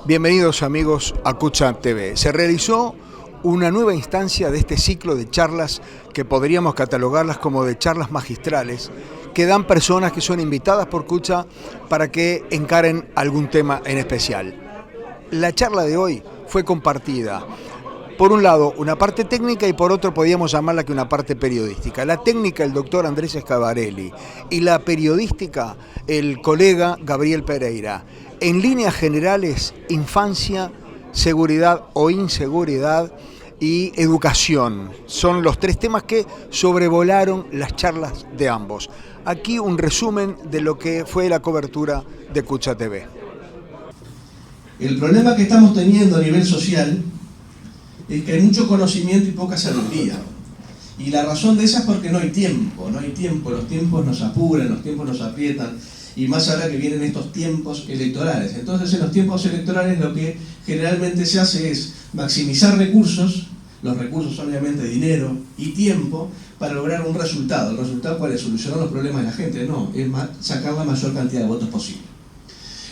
Bienvenidos amigos a Cucha TV. Se realizó una nueva instancia de este ciclo de charlas que podríamos catalogarlas como de charlas magistrales que dan personas que son invitadas por Cucha para que encaren algún tema en especial. La charla de hoy fue compartida. Por un lado, una parte técnica y por otro podríamos llamarla que una parte periodística. La técnica, el doctor Andrés Escavarelli, y la periodística, el colega Gabriel Pereira. En líneas generales, infancia, seguridad o inseguridad y educación. Son los tres temas que sobrevolaron las charlas de ambos. Aquí un resumen de lo que fue la cobertura de Cucha TV. El problema que estamos teniendo a nivel social es que hay mucho conocimiento y poca sabiduría. Y la razón de esa es porque no hay tiempo, los tiempos nos apuran, los tiempos nos aprietan, y más ahora que vienen estos tiempos electorales. Entonces en los tiempos electorales lo que generalmente se hace es maximizar recursos, los recursos obviamente dinero y tiempo, para lograr un resultado. ¿El resultado cuál es? ¿Solucionar los problemas de la gente? No, es sacar la mayor cantidad de votos posible.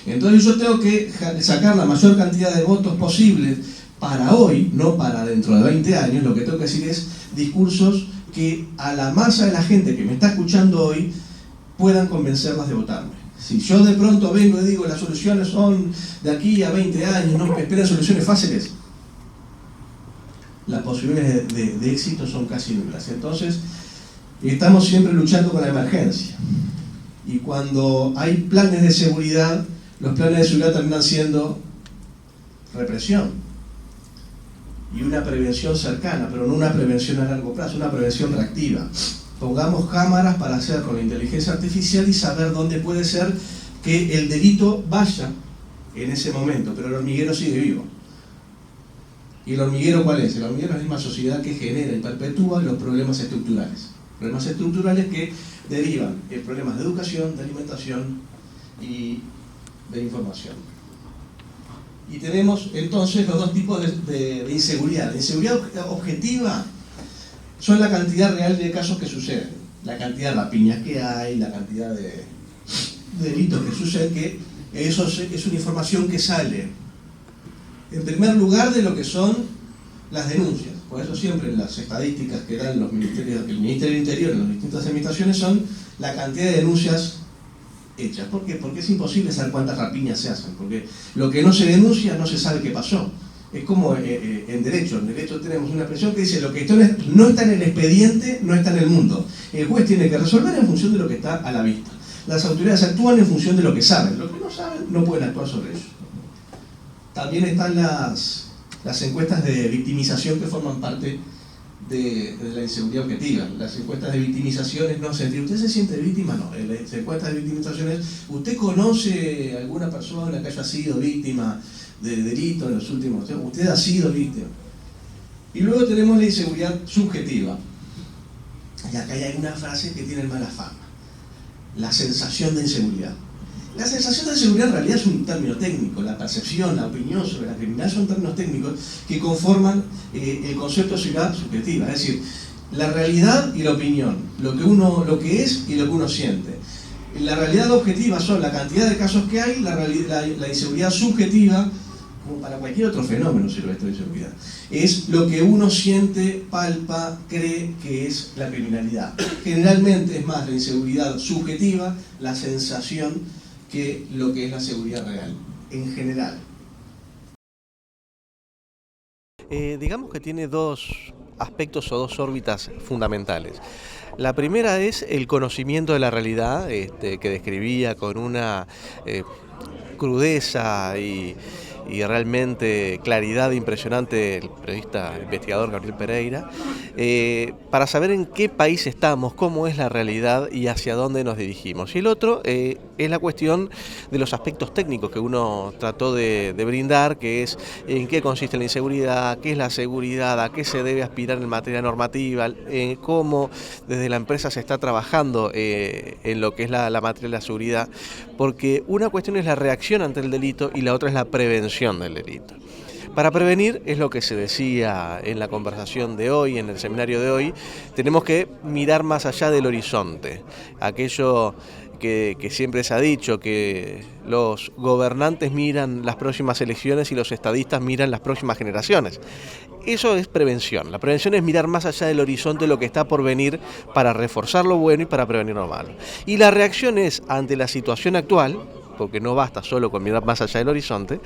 Entonces yo tengo que sacar la mayor cantidad de votos posibles para hoy, no para dentro de 20 años. Lo que tengo que decir es discursos que a la masa de la gente que me está escuchando hoy puedan convencerlas de votarme. Si yo de pronto vengo y digo las soluciones son de aquí a 20 años, no me esperen soluciones fáciles, las posibilidades de éxito son casi nulas. Entonces, estamos siempre luchando con la emergencia. Y cuando hay planes de seguridad, los planes de seguridad terminan siendo represión y una prevención cercana, pero no una prevención a largo plazo, una prevención reactiva. Pongamos cámaras para hacer con la inteligencia artificial y saber dónde puede ser que el delito vaya en ese momento, pero el hormiguero sigue vivo. ¿Y el hormiguero cuál es? El hormiguero es la misma sociedad que genera y perpetúa los problemas estructurales. Problemas estructurales que derivan en problemas de educación, de alimentación y de información. Y tenemos entonces los dos tipos de inseguridad. La inseguridad objetiva son la cantidad real de casos que suceden, la cantidad de rapiñas que hay, la cantidad de delitos que suceden, que eso es una información que sale en primer lugar de lo que son las denuncias. Por eso siempre en las estadísticas que dan los ministerios, el Ministerio del Interior en las distintas administraciones son la cantidad de denuncias hechas. ¿Por qué? Porque es imposible saber cuántas rapiñas se hacen, porque lo que no se denuncia no se sabe qué pasó. Es como en derecho tenemos una expresión que dice: lo que no está en el expediente no está en el mundo. El juez tiene que resolver en función de lo que está a la vista. Las autoridades actúan en función de lo que saben. Lo que no saben no pueden actuar sobre ello. También están las encuestas de victimización que forman parte de la inseguridad objetiva. Las encuestas de victimización es no sentir, ¿usted se siente víctima? No. Las encuestas de victimización es: ¿usted conoce a alguna persona que haya sido víctima de delito en los últimos tiempos? Usted ha sido víctima. Y luego tenemos la inseguridad subjetiva. Y acá hay una frase que tiene mala fama: la sensación de inseguridad. La sensación de inseguridad en realidad es un término técnico. La percepción, la opinión sobre la criminalidad son términos técnicos que conforman el concepto de seguridad subjetiva. Es decir, la realidad y la opinión, lo que es y lo que uno siente. La realidad objetiva son la cantidad de casos que hay, la inseguridad subjetiva, como para cualquier otro fenómeno sirve esto de inseguridad, es lo que uno siente, palpa, cree que es la criminalidad. Generalmente es más la inseguridad subjetiva, la sensación, que lo que es la seguridad real, en general. Digamos que tiene dos aspectos o dos órbitas fundamentales. La primera es el conocimiento de la realidad, que describía con una crudeza y realmente claridad impresionante el periodista investigador Gabriel Pereira, para saber en qué país estamos, cómo es la realidad y hacia dónde nos dirigimos. Y el otro es la cuestión de los aspectos técnicos que uno trató de brindar, que es en qué consiste la inseguridad, qué es la seguridad, a qué se debe aspirar en materia normativa, cómo desde la empresa se está trabajando en lo que es la materia de la seguridad, porque una cuestión es la reacción ante el delito y la otra es la prevención del delito. Para prevenir, es lo que se decía en la conversación de hoy, en el seminario de hoy, tenemos que mirar más allá del horizonte. Aquello que siempre se ha dicho, que los gobernantes miran las próximas elecciones y los estadistas miran las próximas generaciones. Eso es prevención. La prevención es mirar más allá del horizonte lo que está por venir para reforzar lo bueno y para prevenir lo malo. Y la reacción es, ante la situación actual, porque no basta solo con mirar más allá del horizonte,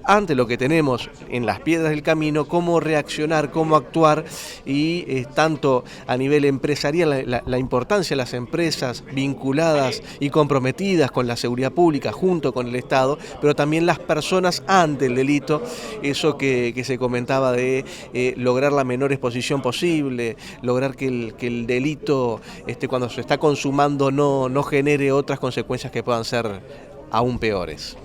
ante lo que tenemos en las piedras del camino, cómo reaccionar, cómo actuar y tanto a nivel empresarial, la importancia de las empresas vinculadas y comprometidas con la seguridad pública junto con el Estado, pero también las personas ante el delito, eso que se comentaba de lograr la menor exposición posible, lograr que el delito cuando se está consumando no genere otras consecuencias que puedan ser aún peores.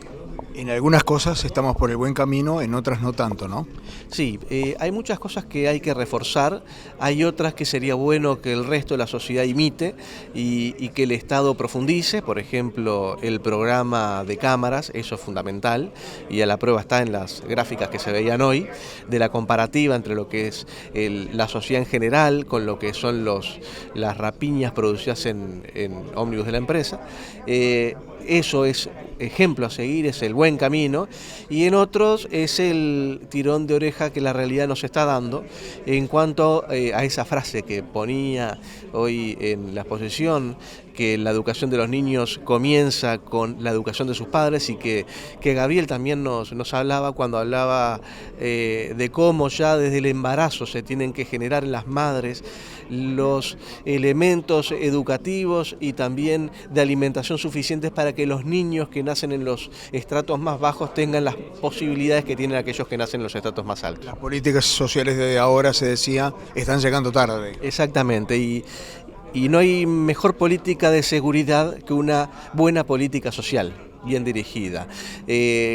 En algunas cosas estamos por el buen camino, en otras no tanto, ¿no? Sí, hay muchas cosas que hay que reforzar, hay otras que sería bueno que el resto de la sociedad imite y que el Estado profundice, por ejemplo, el programa de cámaras, eso es fundamental, y a la prueba está en las gráficas que se veían hoy, de la comparativa entre lo que es la sociedad en general con lo que son las rapiñas producidas en ómnibus de la empresa. Eso es ejemplo a seguir, es el buen camino, y en otros es el tirón de oreja que la realidad nos está dando en cuanto a esa frase que ponía hoy en la exposición, que la educación de los niños comienza con la educación de sus padres, y que Gabriel también nos hablaba cuando hablaba de cómo ya desde el embarazo se tienen que generar en las madres los elementos educativos y también de alimentación suficientes para que los niños que nacen en los estratos más bajos tengan las posibilidades que tienen aquellos que nacen en los estratos más altos. Las políticas sociales de ahora, se decía, están llegando tarde. Exactamente, y no hay mejor política de seguridad que una buena política social, bien dirigida.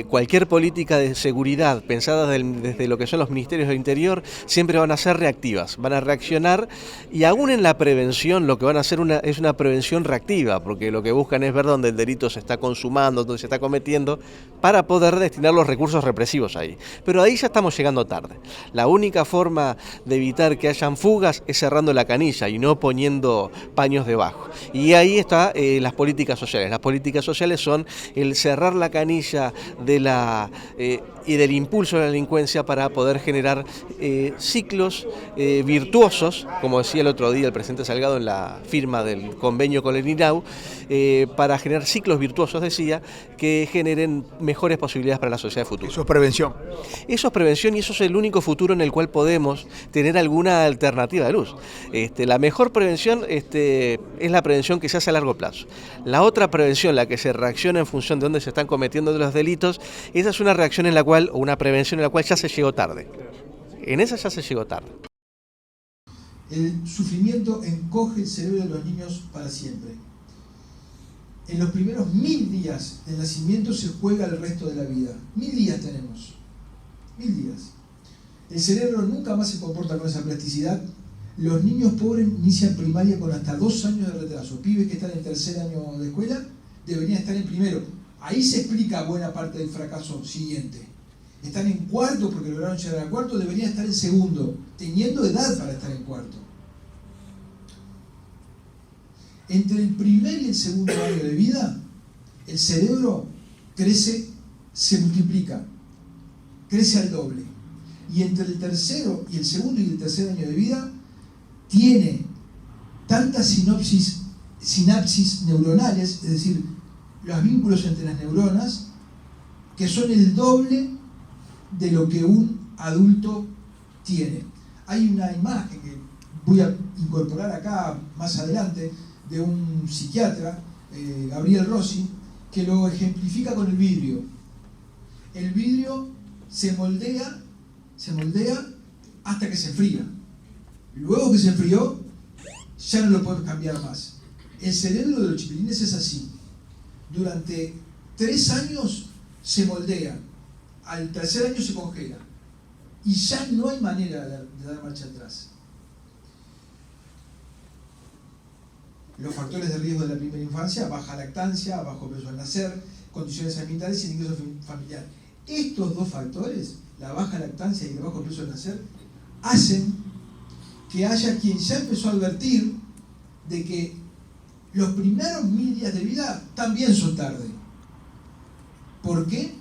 Cualquier política de seguridad pensada desde lo que son los ministerios del Interior siempre van a ser reactivas, van a reaccionar, y aún en la prevención lo que van a hacer es una prevención reactiva, porque lo que buscan es ver dónde el delito se está consumando, dónde se está cometiendo, para poder destinar los recursos represivos ahí. Pero ahí ya estamos llegando tarde. La única forma de evitar que hayan fugas es cerrando la canilla y no poniendo paños debajo. Y ahí están las políticas sociales. Las políticas sociales son el cerrar la canilla y del impulso de la delincuencia para poder generar ciclos virtuosos, como decía el otro día el presidente Salgado en la firma del convenio con el INAU, para generar ciclos virtuosos, decía, que generen mejores posibilidades para la sociedad futura. Eso es prevención. Eso es prevención, y eso es el único futuro en el cual podemos tener alguna alternativa de luz. La mejor prevención es la prevención que se hace a largo plazo. La otra prevención, la que se reacciona en función de dónde se están cometiendo los delitos, esa es una reacción en la cual, o una prevención en la cual ya se llegó tarde. En esa ya se llegó tarde. El sufrimiento encoge el cerebro de los niños para siempre. En los primeros 1000 días del nacimiento se juega el resto de la vida. 1000 días tenemos. 1000 días. El cerebro nunca más se comporta con esa plasticidad. Los niños pobres inician primaria con hasta 2 años de retraso. Pibes que están en tercer año de escuela deberían estar en primero. Ahí se explica buena parte del fracaso siguiente. Están en cuarto porque lograron llegar al cuarto, deberían estar en segundo, teniendo edad para estar en cuarto. Entre el primer y el segundo año de vida, el cerebro crece, se multiplica, crece al doble. Y entre el tercero y el segundo y el tercer año de vida, tiene tantas sinapsis neuronales, es decir, los vínculos entre las neuronas, que son el doble de lo que un adulto tiene. Hay una imagen que voy a incorporar acá más adelante de un psiquiatra, Gabriel Rossi, que lo ejemplifica con el vidrio. El vidrio se moldea hasta que se enfría. Luego que se enfrió, ya no lo podemos cambiar más. El cerebro de los chipilines es así. Durante 3 años se moldea, al tercer año se congela y ya no hay manera de dar marcha atrás. Los factores de riesgo de la primera infancia: baja lactancia, bajo peso al nacer, condiciones ambientales y el ingreso familiar. Estos dos factores, la baja lactancia y el bajo peso al nacer, hacen que haya quien ya empezó a advertir de que los primeros 1000 días de vida también son tarde. ¿Por qué?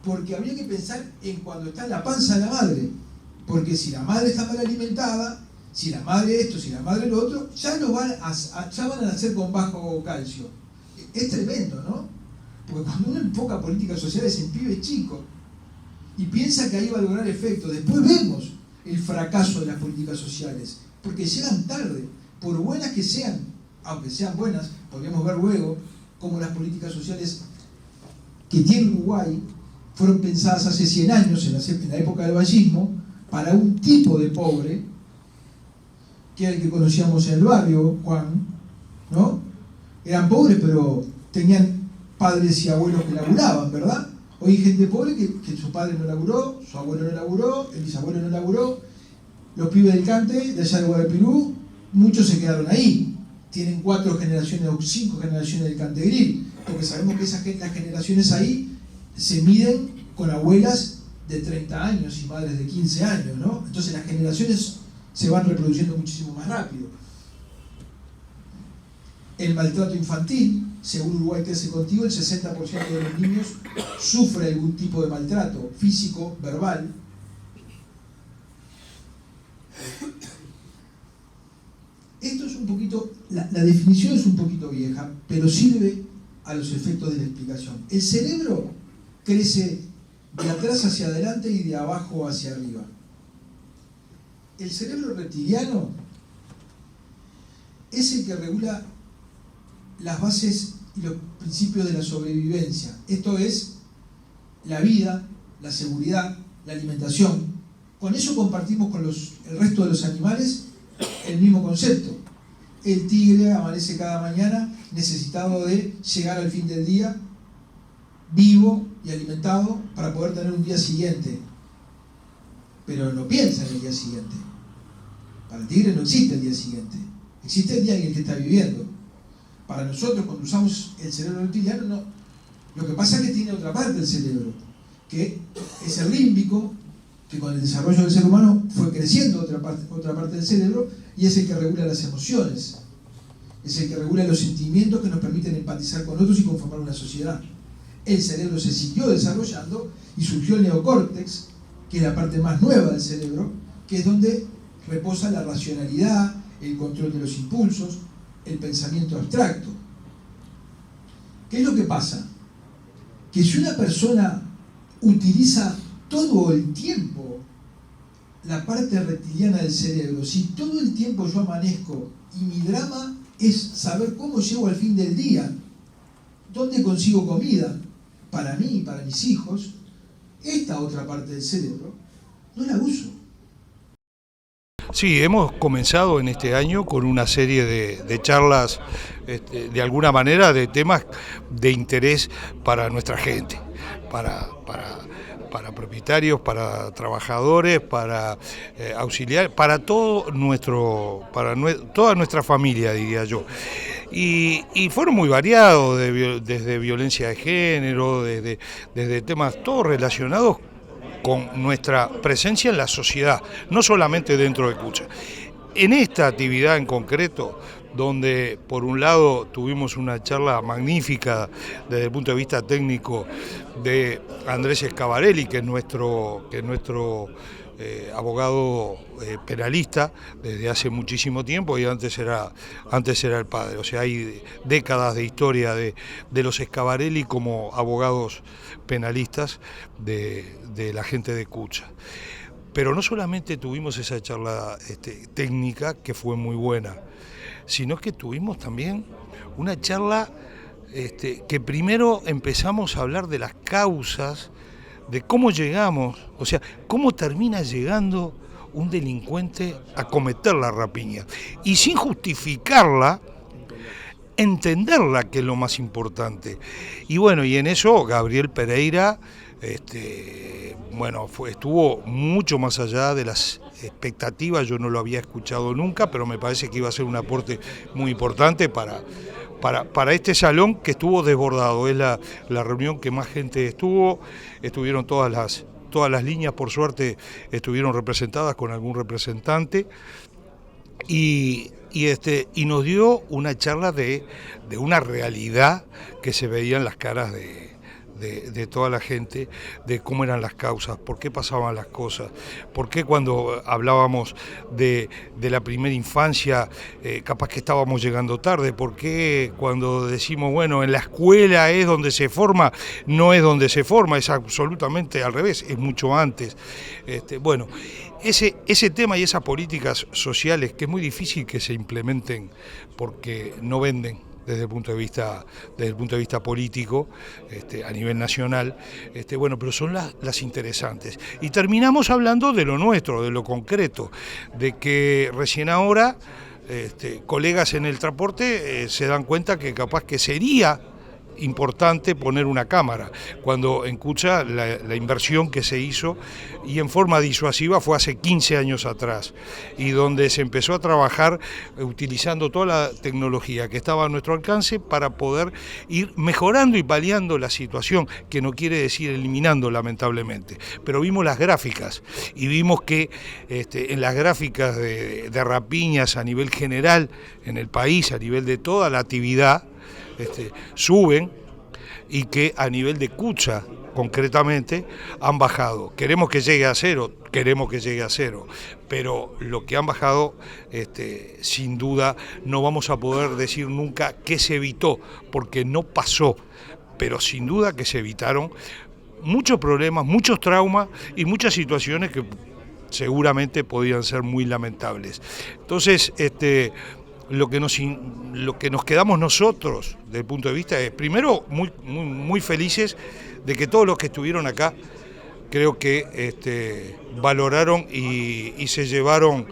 Porque habría que pensar en cuando está en la panza de la madre. Porque si la madre está mal alimentada, si la madre esto, si la madre lo otro, ya van a nacer con bajo calcio. Es tremendo, ¿no? Porque cuando uno enfoca políticas sociales en pibes chicos y piensa que ahí va a lograr efecto, después vemos el fracaso de las políticas sociales, porque llegan tarde, por buenas que sean, aunque sean buenas, podríamos ver luego cómo las políticas sociales que tiene Uruguay fueron pensadas hace 100 años, en la época del vallismo, para un tipo de pobre, que era el que conocíamos en el barrio, Juan, ¿no? Eran pobres, pero tenían padres y abuelos que laburaban, ¿verdad? Hoy hay gente pobre que su padre no laburó, su abuelo no laburó, el bisabuelo no laburó. Los pibes del Cante, de allá de Guadalpirú, muchos se quedaron ahí. Tienen 4 generaciones o 5 generaciones del Cantegril, porque sabemos que las generaciones ahí se miden con abuelas de 30 años y madres de 15 años, ¿no? Entonces las generaciones se van reproduciendo muchísimo más rápido. El maltrato infantil, según Uruguay Crece Contigo, el 60% de los niños sufre algún tipo de maltrato físico, verbal. Esto es un poquito, la definición es un poquito vieja, pero sirve a los efectos de la explicación. El cerebro crece de atrás hacia adelante y de abajo hacia arriba. El cerebro reptiliano es el que regula las bases y los principios de la sobrevivencia. Esto es la vida, la seguridad, la alimentación. Con eso compartimos con el resto de los animales el mismo concepto. El tigre amanece cada mañana necesitado de llegar al fin del día vivo y alimentado para poder tener un día siguiente. Pero no piensa en el día siguiente. Para el tigre no existe el día siguiente. Existe el día en el que está viviendo. Para nosotros, cuando usamos el cerebro reptiliano, no. Lo que pasa es que tiene otra parte del cerebro, que es el límbico, que con el desarrollo del ser humano fue creciendo otra parte del cerebro, y es el que regula las emociones. Es el que regula los sentimientos que nos permiten empatizar con otros y conformar una sociedad. El cerebro se siguió desarrollando y surgió el neocórtex, que es la parte más nueva del cerebro, que es donde reposa la racionalidad, el control de los impulsos, el pensamiento abstracto. ¿Qué es lo que pasa? Que si una persona utiliza todo el tiempo la parte reptiliana del cerebro, si todo el tiempo yo amanezco y mi drama es saber cómo llego al fin del día, dónde consigo comida para mí y para mis hijos, esta otra parte del cerebro no la uso. Sí, hemos comenzado en este año con una serie de charlas, de alguna manera, de temas de interés para nuestra gente, para propietarios, para trabajadores, para auxiliares, para toda nuestra familia, diría yo. Y fueron muy variados, desde violencia de género, desde temas todos relacionados con nuestra presencia en la sociedad, no solamente dentro de Cucha. En esta actividad en concreto, donde por un lado tuvimos una charla magnífica desde el punto de vista técnico de Andrés Scavarelli, que es nuestro abogado penalista desde hace muchísimo tiempo, y antes era el padre. O sea, hay décadas de historia de los Scavarelli como abogados penalistas de la gente de Cucha. Pero no solamente tuvimos esa charla técnica, que fue muy buena, sino que tuvimos también una charla que primero empezamos a hablar de las causas, de cómo llegamos, o sea, cómo termina llegando un delincuente a cometer la rapiña. Y sin justificarla, entenderla, que es lo más importante. Y bueno, y en eso Gabriel Pereira estuvo mucho más allá de las expectativas. Yo no lo había escuchado nunca, pero me parece que iba a ser un aporte muy importante para para este salón que estuvo desbordado. Es la reunión que más gente estuvieron todas las líneas, por suerte estuvieron representadas con algún representante, y nos dio una charla de una realidad que se veía en las caras de toda la gente, de cómo eran las causas, por qué pasaban las cosas, por qué cuando hablábamos de la primera infancia capaz que estábamos llegando tarde, por qué cuando decimos, bueno, en la escuela es donde se forma, no es donde se forma, es absolutamente al revés, es mucho antes. Bueno, ese tema y esas políticas sociales que es muy difícil que se implementen porque no venden desde el punto de vista político, a nivel nacional, bueno, pero son las interesantes. Y terminamos hablando de lo nuestro, de lo concreto, de que recién ahora colegas en el transporte se dan cuenta que capaz que sería importante poner una cámara, cuando en Cucha la inversión que se hizo y en forma disuasiva fue hace 15 años atrás, y donde se empezó a trabajar utilizando toda la tecnología que estaba a nuestro alcance para poder ir mejorando y paliando la situación, que no quiere decir eliminando, lamentablemente. Pero vimos las gráficas y vimos que en las gráficas de rapiñas a nivel general en el país, a nivel de toda la actividad, suben, y que a nivel de Cucha concretamente han bajado. Queremos que llegue a cero, pero lo que han bajado, sin duda no vamos a poder decir nunca que se evitó, porque no pasó, pero sin duda que se evitaron muchos problemas, muchos traumas y muchas situaciones que seguramente podían ser muy lamentables. Entonces, lo que nos quedamos nosotros desde el punto de vista es, primero, muy felices de que todos los que estuvieron acá, creo que valoraron y se llevaron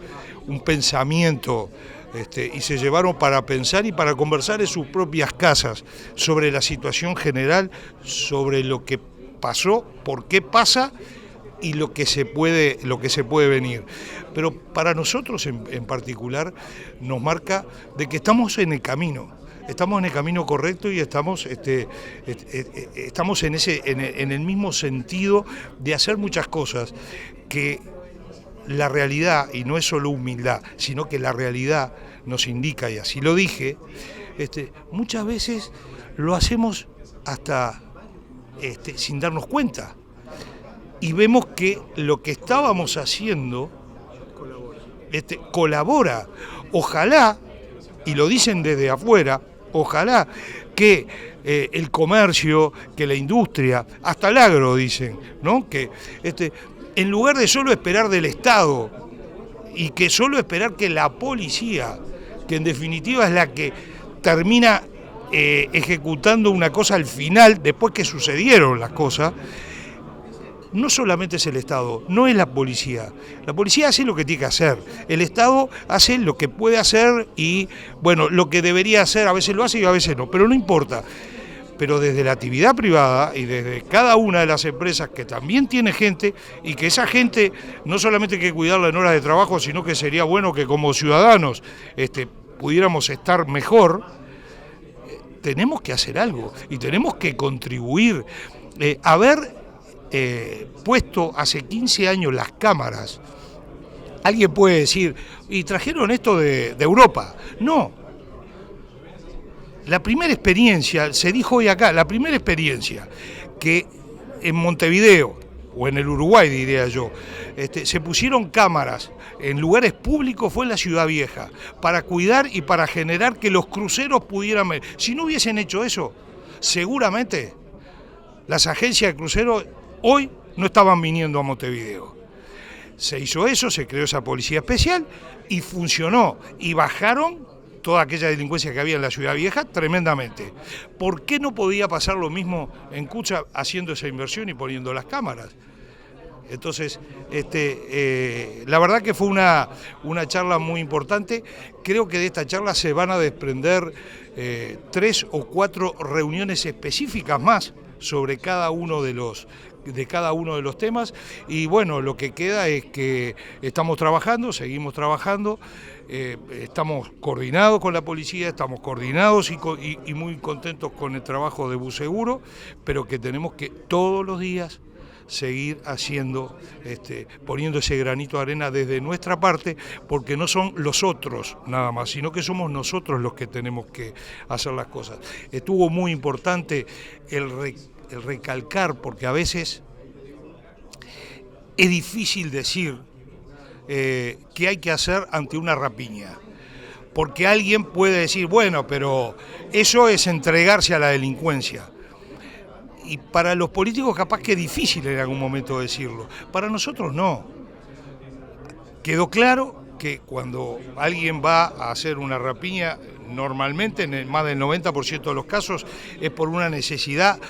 un pensamiento, y se llevaron para pensar y para conversar en sus propias casas sobre la situación general, sobre lo que pasó, por qué pasa y lo que se puede venir. Pero para nosotros en particular nos marca de que estamos en el camino correcto, y estamos en el mismo sentido de hacer muchas cosas que la realidad, y no es solo humildad, sino que la realidad nos indica, y así lo dije, muchas veces lo hacemos hasta sin darnos cuenta. Y vemos que lo que estábamos haciendo colabora. Ojalá, y lo dicen desde afuera, ojalá que el comercio, que la industria, hasta el agro dicen, ¿no? Que en lugar de solo esperar del Estado y que solo esperar que la policía, que en definitiva es la que termina ejecutando una cosa al final, después que sucedieron las cosas, no solamente es el Estado, no es la policía. La policía hace lo que tiene que hacer, el Estado hace lo que puede hacer y, bueno, lo que debería hacer, a veces lo hace y a veces no, pero no importa. Pero desde la actividad privada y desde cada una de las empresas que también tiene gente, y que esa gente no solamente hay que cuidarla en horas de trabajo, sino que sería bueno que como ciudadanos pudiéramos estar mejor, tenemos que hacer algo y tenemos que contribuir. Puesto hace 15 años las cámaras, alguien puede decir, y trajeron esto de Europa. No. La primera experiencia, se dijo hoy acá, la primera experiencia que en Montevideo, o en el Uruguay diría yo, se pusieron cámaras en lugares públicos, fue en la Ciudad Vieja, para cuidar y para generar que los cruceros pudieran ver. Si no hubiesen hecho eso, seguramente las agencias de cruceros hoy no estaban viniendo a Montevideo. Se hizo eso, se creó esa policía especial y funcionó, y bajaron toda aquella delincuencia que había en la Ciudad Vieja tremendamente. ¿Por qué no podía pasar lo mismo en Cucha haciendo esa inversión y poniendo las cámaras? Entonces, la verdad que fue una charla muy importante. Creo que de esta charla se van a desprender 3 o 4 reuniones específicas más sobre cada uno de los temas, y bueno, lo que queda es que estamos trabajando, seguimos trabajando, estamos coordinados con la policía, estamos coordinados y muy contentos con el trabajo de Buseguro, pero que tenemos que todos los días seguir haciendo, poniendo ese granito de arena desde nuestra parte, porque no son los otros nada más, sino que somos nosotros los que tenemos que hacer las cosas. Estuvo muy importante el recalcar, porque a veces es difícil decir qué hay que hacer ante una rapiña, porque alguien puede decir, bueno, pero eso es entregarse a la delincuencia. Y para los políticos capaz que es difícil en algún momento decirlo. Para nosotros no. Quedó claro que cuando alguien va a hacer una rapiña, normalmente en más del 90% de los casos es por una necesidad,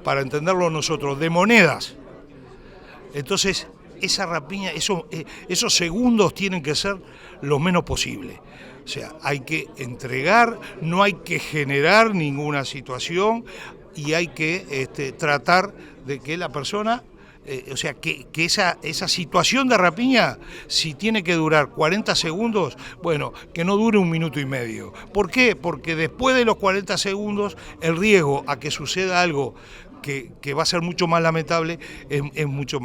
para entenderlo nosotros, de monedas. Entonces, esa rapiña, esos segundos tienen que ser lo menos posible. O sea, hay que entregar, no hay que generar ninguna situación, y hay que tratar de que la persona, o sea, que esa situación de rapiña, si tiene que durar 40 segundos, bueno, que no dure 1 minuto y medio. ¿Por qué? Porque después de los 40 segundos, el riesgo a que suceda algo que va a ser mucho más lamentable es mucho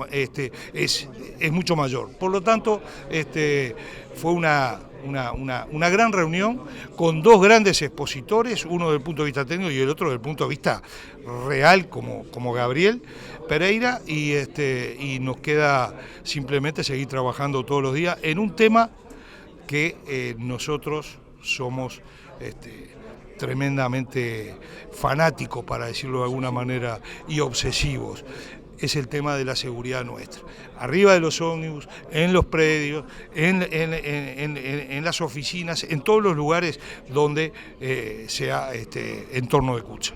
mayor. Por lo tanto, fue una gran reunión con dos grandes expositores, uno desde el punto de vista técnico y el otro desde el punto de vista real, como Gabriel Pereira, y nos queda simplemente seguir trabajando todos los días en un tema que nosotros somos tremendamente fanáticos, para decirlo de alguna manera, y obsesivos. Es el tema de la seguridad nuestra. Arriba de los ómnibus, en los predios, en las oficinas, en todos los lugares donde sea entorno de Cucha.